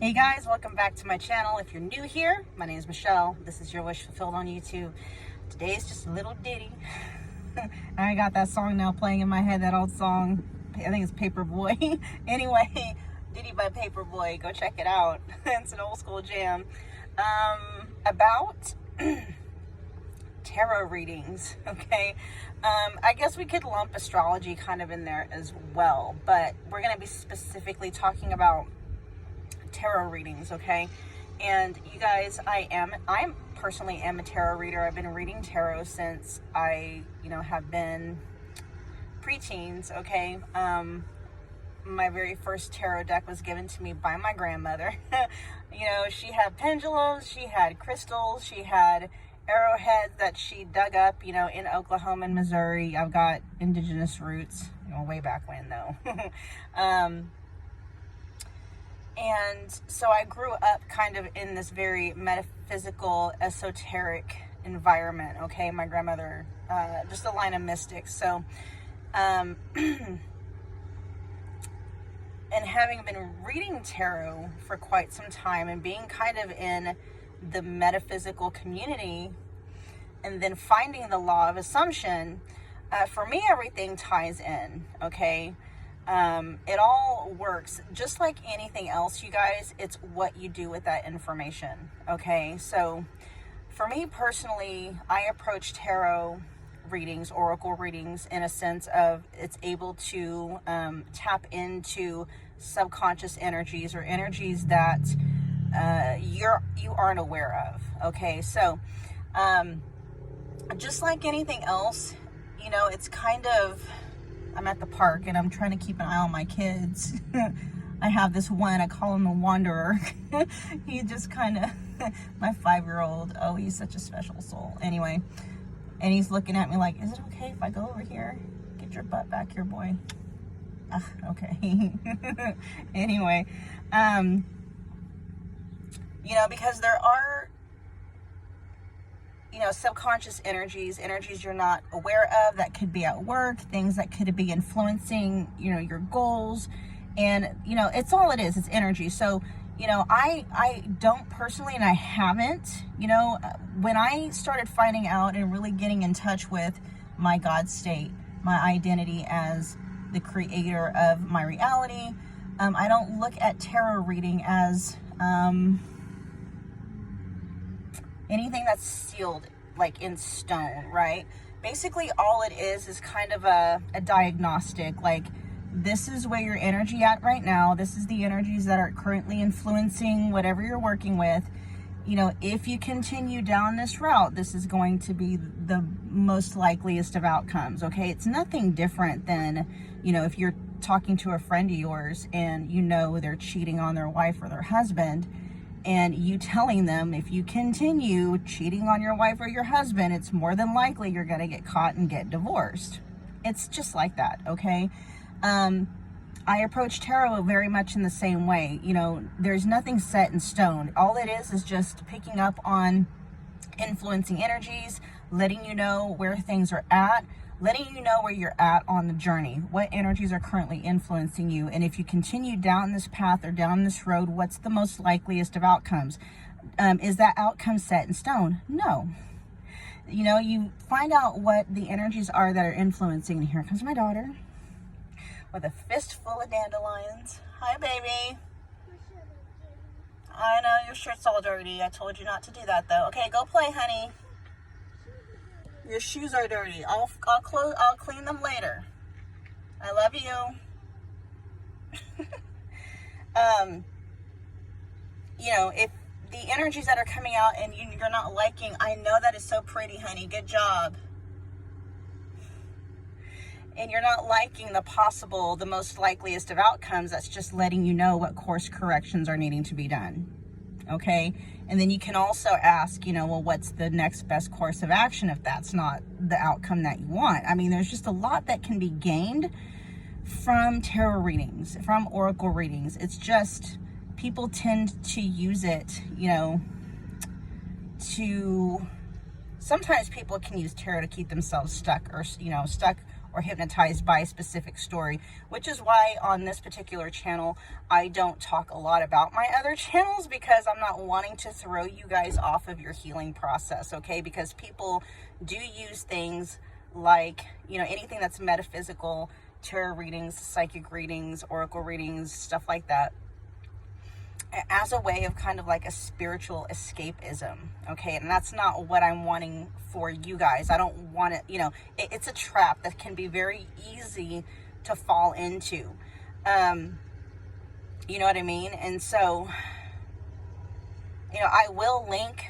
Hey guys, welcome back to my channel. If you're new here, my name is Michelle. This is Your Wish Fulfilled on YouTube. Today is just a little ditty. I got that song now playing in my head, that old song. I think it's Paperboy. Anyway, ditty by Paperboy. Go check it out. It's an old school jam. About tarot readings, okay? I guess we could lump astrology kind of in there as well, but we're going to be specifically talking about tarot readings, okay? And you guys, I personally am a tarot reader. I've been reading tarot since I, have been preteens, okay? My very first tarot deck was given to me by my grandmother. She had pendulums, she had crystals, she had arrowheads that she dug up, in Oklahoma and Missouri. I've got indigenous roots, way back when though. And so I grew up kind of in this very metaphysical, esoteric environment, okay? My grandmother, just a line of mystics. So, and having been reading tarot for quite some time and being kind of in the metaphysical community, and then finding the law of assumption, for me, everything ties in, okay? It all works just like anything else, you guys. It's what you do with that information, okay? So for me personally, I approach tarot readings, oracle readings, in a sense of it's able to tap into subconscious energies or energies that you aren't aware of, okay? So just like anything else, it's kind of, I'm at the park and I'm trying to keep an eye on my kids. I have this one, I call him the Wanderer. He just kind of, my 5-year-old, oh, he's such a special soul. Anyway, and he's looking at me like, is it okay if I go over here? Get your butt back here, boy. Okay. Anyway, because there are, subconscious energies you're not aware of that could be at work, things that could be influencing, your goals. And, it's all it is, it's energy. So, I don't personally, and I haven't, when I started finding out and really getting in touch with my God state, my identity as the creator of my reality, I don't look at tarot reading as anything that's sealed, like in stone, right? Basically, all it is kind of a diagnostic, like, this is where your energy at right now. This is the energies that are currently influencing whatever you're working with. If you continue down this route, this is going to be the most likeliest of outcomes, okay? It's nothing different than, if you're talking to a friend of yours and they're cheating on their wife or their husband, and you telling them, if you continue cheating on your wife or your husband, it's more than likely you're going to get caught and get divorced. It's just like that, okay? I approach tarot very much in the same way. There's nothing set in stone. All it is just picking up on influencing energies, letting you know where things are at, letting you know where you're at on the journey, what energies are currently influencing you. And if you continue down this path or down this road, what's the most likeliest of outcomes? Is that outcome set in stone? No. You find out what the energies are that are influencing. And here comes my daughter with a fistful of dandelions. Hi, baby. I know your shirt's all dirty. I told you not to do that, though. Okay, go play, honey. Your shoes are dirty. I'll clean them later. I love you. If the energies that are coming out and you're not liking, I know that is so pretty, honey. Good job. And you're not liking the most likeliest of outcomes, that's just letting you know what course corrections are needing to be done. Okay? And then you can also ask, well, what's the next best course of action if that's not the outcome that you want? I mean, there's just a lot that can be gained from tarot readings, from oracle readings. It's just people tend to use it, sometimes people can use tarot to keep themselves stuck or hypnotized by a specific story, which is why on this particular channel, I don't talk a lot about my other channels, because I'm not wanting to throw you guys off of your healing process, okay? Because people do use things like, you know, anything that's metaphysical, tarot readings, psychic readings, oracle readings, stuff like that, as a way of kind of like a spiritual escapism, okay? And that's not what I'm wanting for you guys. I don't want it, you know, it's a trap that can be very easy to fall into. You know what I mean? And so, you know, I will link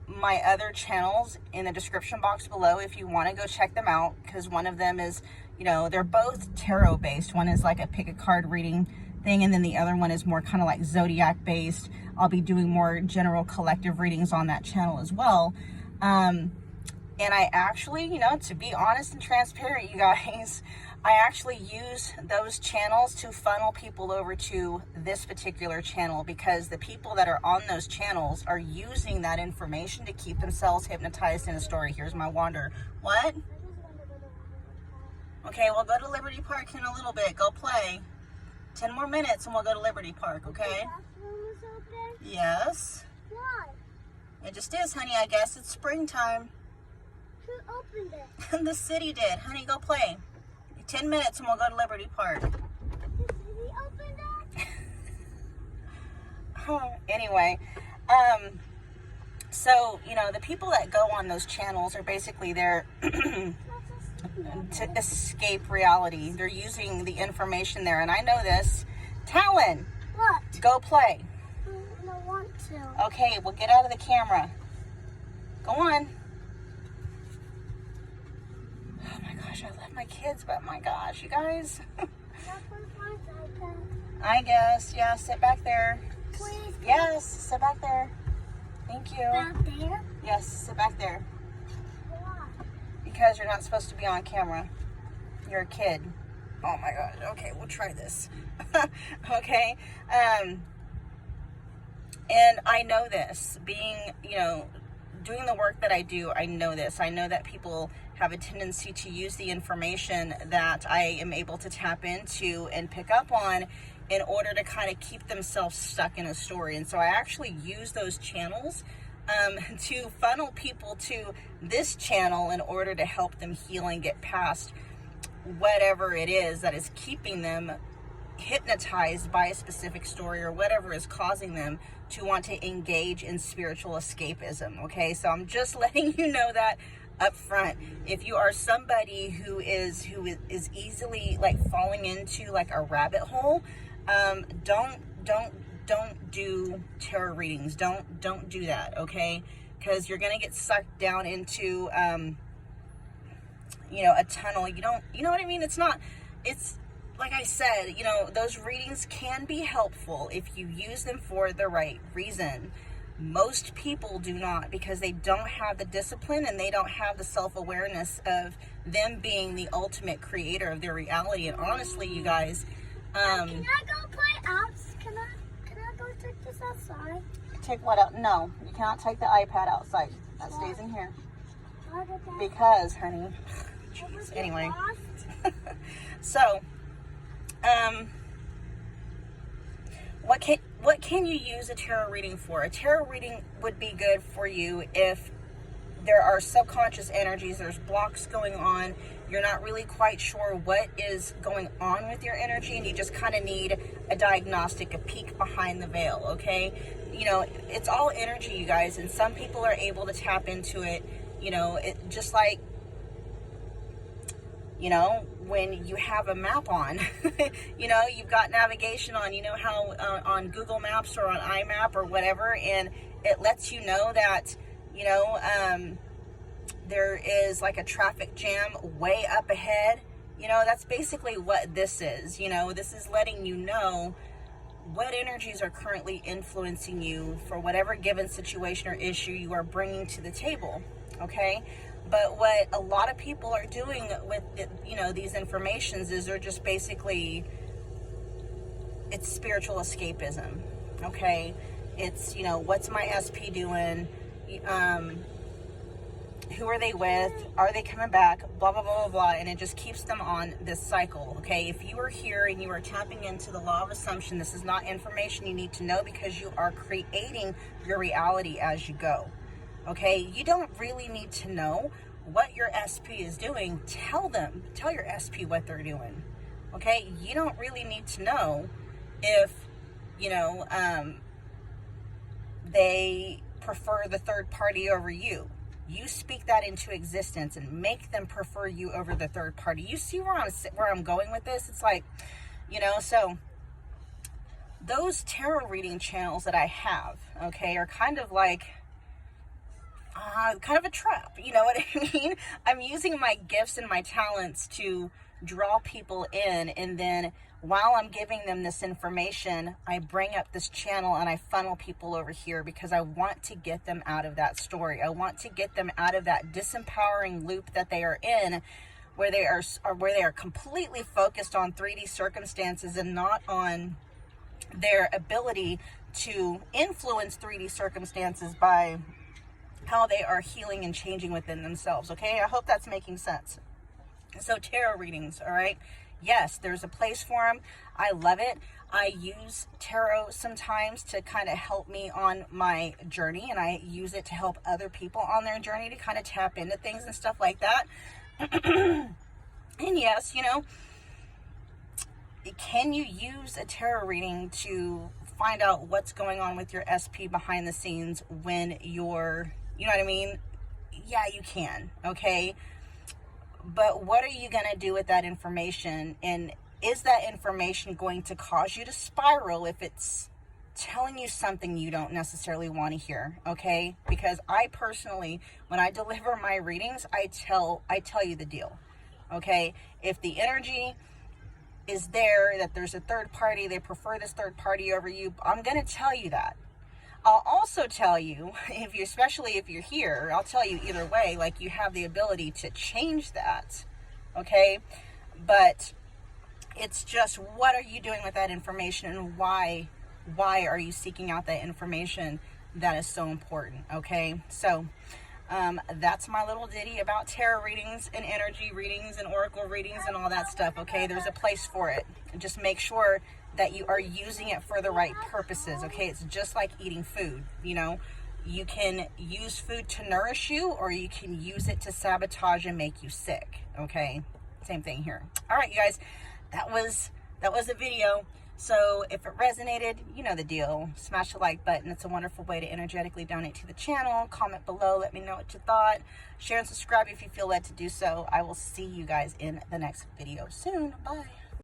my other channels in the description box below if you want to go check them out, because one of them is, you know, they're both tarot based. One is like a pick a card reading thing, and then the other one is more kind of like zodiac based. I'll be doing more general collective readings on that channel as well. And I actually, you know, to be honest and transparent, you guys, I actually use those channels to funnel people over to this particular channel, because the people that are on those channels are using that information to keep themselves hypnotized in a story. Here's my wander. What? Okay, we'll go to Liberty Park in a little bit. Go play. 10 more minutes and we'll go to Liberty Park, okay? The bathroom is open? Yes. Why? It just is, honey. I guess it's springtime. Who opened it? The city did. Honey, go play. 10 minutes and we'll go to Liberty Park. The city opened it? Anyway, so, you know, the people that go on those channels are basically there to escape reality. They're using the information there, and I know this. Talon, What? go play. I don't want to. Okay, well, get out of the camera. Go on. Oh my gosh, I love my kids, but my gosh, you guys. I guess, yeah, sit back there. Please. Yes, sit back there. Thank you. Back there? Yes, sit back there. Why? Because you're not supposed to be on camera. You're a kid. Oh my god. Okay, we'll try this. Okay. And I know this. Being, you know, doing the work that I do, I know this. I know that people have a tendency to use the information that I am able to tap into and pick up on in order to kind of keep themselves stuck in a story. And so I actually use those channels to funnel people to this channel in order to help them heal and get past whatever it is that is keeping them hypnotized by a specific story, or whatever is causing them to want to engage in spiritual escapism. Okay, so I'm just letting you know that up front. If you are somebody who is easily like falling into like a rabbit hole, don't do tarot readings. Don't do that, okay? Because you're gonna get sucked down into you know, a tunnel. You know what I mean? It's like I said, you know, those readings can be helpful if you use them for the right reason. Most people do not, because they don't have the discipline and they don't have the self-awareness of them being the ultimate creator of their reality. And honestly, you guys, can I go play outs? Can I go take this outside? take what out? No, you cannot take the iPad outside. That stays in here. Why did that- Because, honey, I was anyway. lost? So, what can you use a tarot reading for? A tarot reading would be good for you if there are subconscious energies, there's blocks going on, you're not really quite sure what is going on with your energy, and you just kind of need a diagnostic, a peek behind the veil, okay? You know, it's all energy, you guys, and some people are able to tap into it, you know, just like, you know, when you have a map on, you know, you've got navigation on, you know how on Google Maps or on iMap or whatever, and it lets you know that, you know, there is like a traffic jam way up ahead. You know, that's basically what this is. You know, this is letting you know what energies are currently influencing you for whatever given situation or issue you are bringing to the table, okay? But what a lot of people are doing with, you know, these informations is they're just basically, it's spiritual escapism, okay? It's, you know, what's my SP doing? Who are they with? Are they coming back? Blah, blah, blah, blah, blah. And it just keeps them on this cycle, okay? If you are here and you are tapping into the law of assumption, this is not information you need to know because you are creating your reality as you go, okay? You don't really need to know what your SP is doing. Tell your SP what they're doing, okay? You don't really need to know if, they prefer the third party over you. You speak that into existence and make them prefer you over the third party. You see where I'm going with this? It's like, so those tarot reading channels that I have, okay, are kind of like, kind of a trap. You know what I mean? I'm using my gifts and my talents to draw people in, and then while I'm giving them this information, I bring up this channel and I funnel people over here because I want to get them out of that story. I want to get them out of that disempowering loop that they are in, where they are completely focused on 3D circumstances and not on their ability to influence 3D circumstances by how they are healing and changing within themselves. Okay, I hope that's making sense. So tarot readings, all right? Yes, there's a place for them. I love it. I use tarot sometimes to kind of help me on my journey, and I use it to help other people on their journey to kind of tap into things and stuff like that. And yes, can you use a tarot reading to find out what's going on with your SP behind the scenes when you're, you know what I mean? Yeah, you can, okay? But what are you going to do with that information? And is that information going to cause you to spiral if it's telling you something you don't necessarily want to hear? Okay? Because I personally, when I deliver my readings, I tell you the deal. Okay? If the energy is there, that there's a third party, they prefer this third party over you, I'm going to tell you that. I'll also tell you, especially if you're here, I'll tell you either way, like, you have the ability to change that, okay? But it's just, what are you doing with that information, and why are you seeking out that information? That is so important, okay? So that's my little ditty about tarot readings and energy readings and oracle readings and all that stuff, okay? There's a place for it. Just make sure that you are using it for the right purposes, okay? It's just like eating food, You can use food to nourish you, or you can use it to sabotage and make you sick, okay? Same thing here. All right, you guys, that was a video. So if it resonated, you know the deal. Smash the like button. It's a wonderful way to energetically donate to the channel. Comment below. Let me know what you thought. Share and subscribe if you feel led to do so. I will see you guys in the next video soon. Bye.